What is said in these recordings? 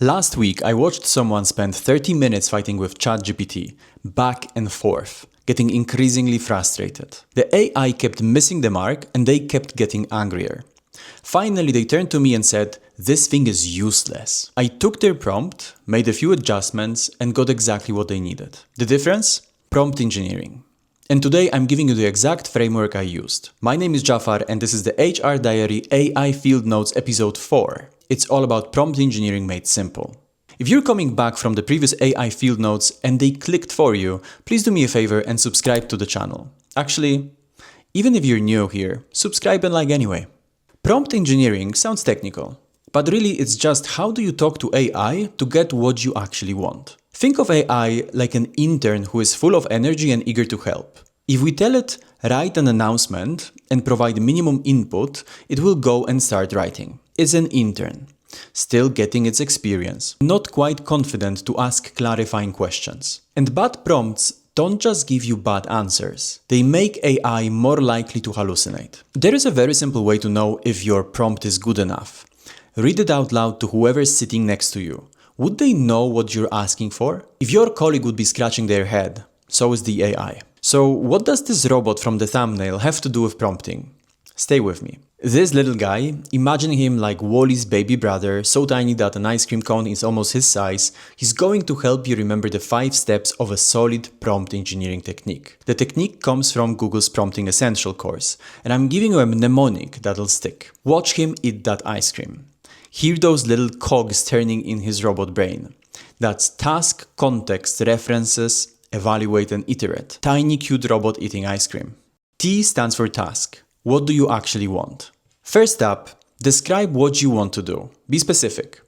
Last week, I watched someone spend 30 minutes fighting with ChatGPT, back and forth, getting increasingly frustrated. The AI kept missing the mark and they kept getting angrier. Finally, they turned to me and said, "This thing is useless." I took their prompt, made a few adjustments, and got exactly what they needed. The difference? Prompt engineering. And today I'm giving you the exact framework I used. My name is Jafar and this is the HR Diary AI Field Notes episode 4. It's all about prompt engineering made simple. If you're coming back from the previous AI Field Notes and they clicked for you, please do me a favor and subscribe to the channel. Actually, even if you're new here, subscribe and like anyway. Prompt engineering sounds technical, but really it's just how do you talk to AI to get what you actually want. Think of AI like an intern who is full of energy and eager to help. If we tell it, write an announcement and provide minimum input, it will go and start writing. It's an intern, still getting its experience, not quite confident to ask clarifying questions. And bad prompts don't just give you bad answers, they make AI more likely to hallucinate. There is a very simple way to know if your prompt is good enough. Read it out loud to whoever is sitting next to you. Would they know what you're asking for? If your colleague would be scratching their head, so is the AI. So what does this robot from the thumbnail have to do with prompting? Stay with me. This little guy, imagine him like Wally's baby brother, so tiny that an ice cream cone is almost his size, he's going to help you remember the 5 steps of a solid prompt engineering technique. The technique comes from Google's Prompting Essential course, and I'm giving you a mnemonic that'll stick. Watch him eat that ice cream. Hear those little cogs turning in his robot brain. That's task, context, references, evaluate and iterate. Tiny cute robot eating ice cream. T stands for task. What do you actually want? First up, describe what you want to do. Be specific.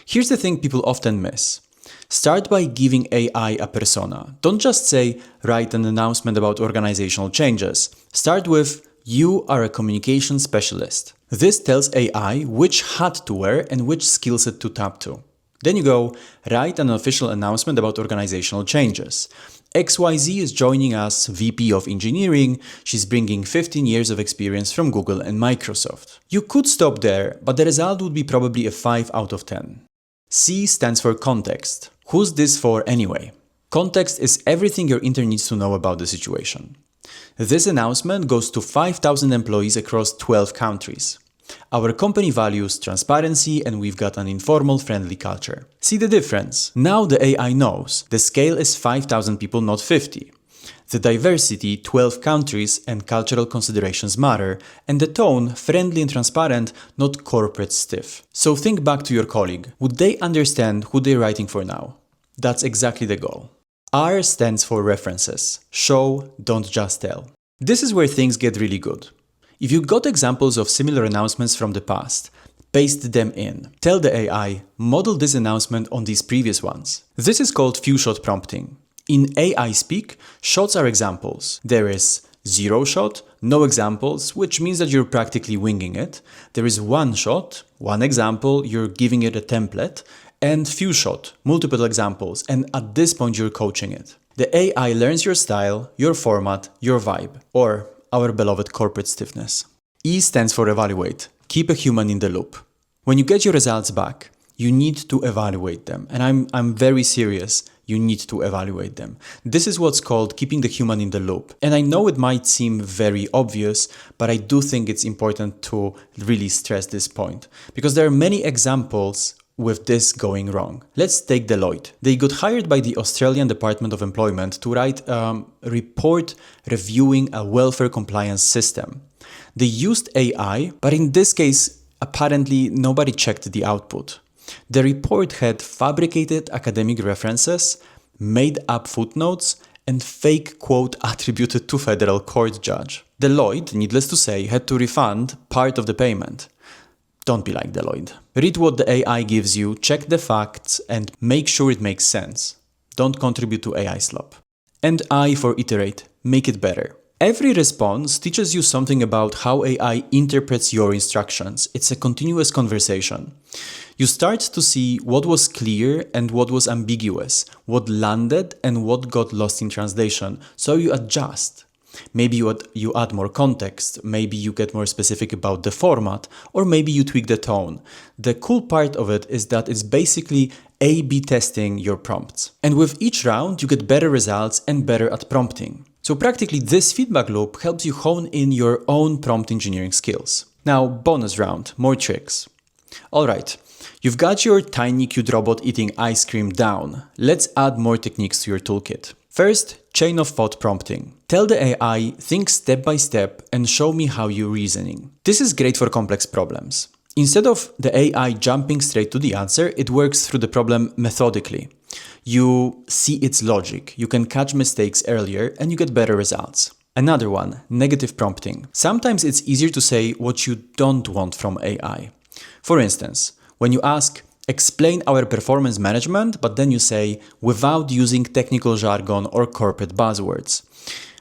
Here's the thing people often miss. Start by giving AI a persona. Don't just say, write an announcement about organizational changes. Start with, you are a communication specialist. This tells AI which hat to wear and which skill set to tap to. Then you go, write an official announcement about organizational changes. XYZ is joining us, VP of Engineering. She's bringing 15 years of experience from Google and Microsoft. You could stop there, but the result would be probably a 5 out of 10. C stands for context. Who's this for anyway? Context is everything your intern needs to know about the situation. This announcement goes to 5,000 employees across 12 countries. Our company values transparency and we've got an informal, friendly culture. See the difference? Now the AI knows. The scale is 5,000 people, not 50. The diversity, 12 countries, and cultural considerations matter, and the tone, friendly and transparent, not corporate stiff. So think back to your colleague. Would they understand who they're writing for now? That's exactly the goal. R stands for references. Show, don't just tell. This is where things get really good. If you got examples of similar announcements from the past, paste them in. Tell the AI, model this announcement on these previous ones. This is called few-shot prompting. In AI speak, shots are examples. There is zero shot, no examples, which means that you're practically winging it. There is one shot, one example, you're giving it a template, and few shot, multiple examples, and at this point you're coaching it. The AI learns your style, your format, your vibe, or our beloved corporate stiffness. E stands for evaluate. Keep a human in the loop. When you get your results back, you need to evaluate them. And I'm very serious. You need to evaluate them. This is what's called keeping the human in the loop. And I know it might seem very obvious, but I do think it's important to really stress this point because there are many examples with this going wrong. Let's take Deloitte. They got hired by the Australian Department of Employment to write a report reviewing a welfare compliance system. They used AI, but in this case, apparently nobody checked the output. The report had fabricated academic references, made up footnotes, and fake quote attributed to federal court judge. Deloitte, needless to say, had to refund part of the payment. Don't be like Deloitte. Read what the AI gives you, check the facts, and make sure it makes sense. Don't contribute to AI slop. And I for iterate, make it better. Every response teaches you something about how AI interprets your instructions. It's a continuous conversation. You start to see what was clear and what was ambiguous, what landed and what got lost in translation, so you adjust. Maybe you add more context, maybe you get more specific about the format, or maybe you tweak the tone. The cool part of it is that it's basically A/B testing your prompts. And with each round, you get better results and better at prompting. So practically this feedback loop helps you hone in your own prompt engineering skills. Now, bonus round, more tricks. Alright, you've got your tiny cute robot eating ice cream down. Let's add more techniques to your toolkit. First, chain of thought prompting. Tell the AI, think step by step and show me how you're reasoning. This is great for complex problems. Instead of the AI jumping straight to the answer, it works through the problem methodically. You see its logic, you can catch mistakes earlier, and you get better results. Another one, negative prompting. Sometimes it's easier to say what you don't want from AI. For instance, when you ask, explain our performance management, but then you say, without using technical jargon or corporate buzzwords.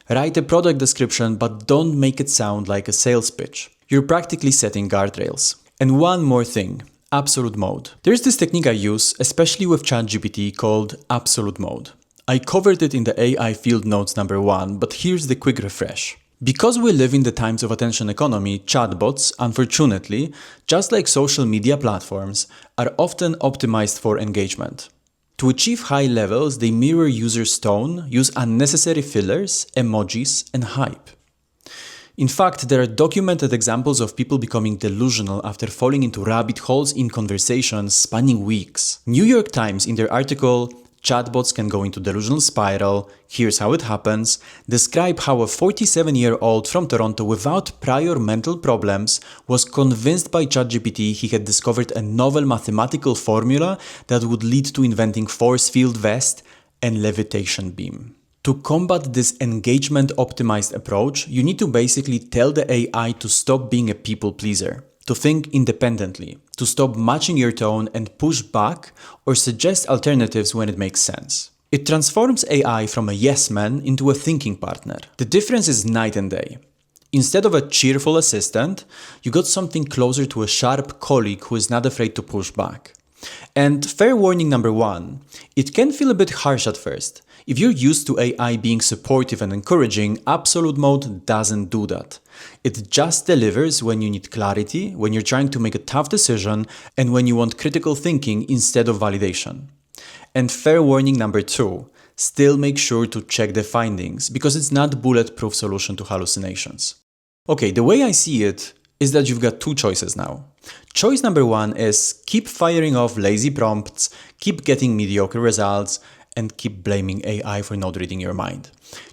Write a product description, but don't make it sound like a sales pitch. You're practically setting guardrails. And one more thing, absolute mode. There's this technique I use, especially with ChatGPT, called absolute mode. I covered it in the AI field notes number 1, but here's the quick refresh. Because we live in the times of attention economy, chatbots, unfortunately, just like social media platforms, are often optimized for engagement. To achieve high levels, they mirror users' tone, use unnecessary fillers, emojis, and hype. In fact, there are documented examples of people becoming delusional after falling into rabbit holes in conversations spanning weeks. New York Times, in their article, Chatbots Can Go Into Delusional Spiral, Here's How It Happens, describe how a 47-year-old from Toronto without prior mental problems was convinced by ChatGPT he had discovered a novel mathematical formula that would lead to inventing force field vest and levitation beam. To combat this engagement-optimized approach, you need to basically tell the AI to stop being a people pleaser, to think independently, to stop matching your tone and push back or suggest alternatives when it makes sense. It transforms AI from a yes man into a thinking partner. The difference is night and day. Instead of a cheerful assistant, you got something closer to a sharp colleague who is not afraid to push back. And fair warning number 1, it can feel a bit harsh at first. If you're used to AI being supportive and encouraging, absolute mode doesn't do that. It just delivers when you need clarity, when you're trying to make a tough decision, and when you want critical thinking instead of validation. And fair warning number 2, still make sure to check the findings, because it's not a bulletproof solution to hallucinations. Okay, the way I see it is that you've got 2 choices now. Choice number 1 is keep firing off lazy prompts, keep getting mediocre results, and keep blaming AI for not reading your mind.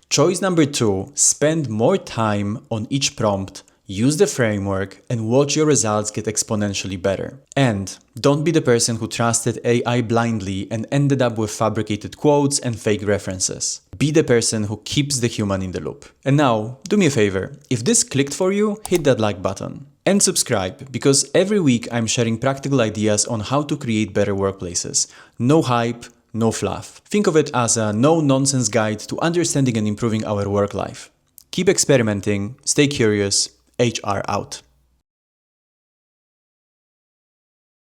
Choice number 2, spend more time on each prompt, use the framework, and watch your results get exponentially better. And don't be the person who trusted AI blindly and ended up with fabricated quotes and fake references. Be the person who keeps the human in the loop. And now, do me a favor, if this clicked for you, hit that like button. And subscribe, because every week I'm sharing practical ideas on how to create better workplaces. No hype, no fluff. Think of it as a no-nonsense guide to understanding and improving our work life. Keep experimenting, stay curious, HR out.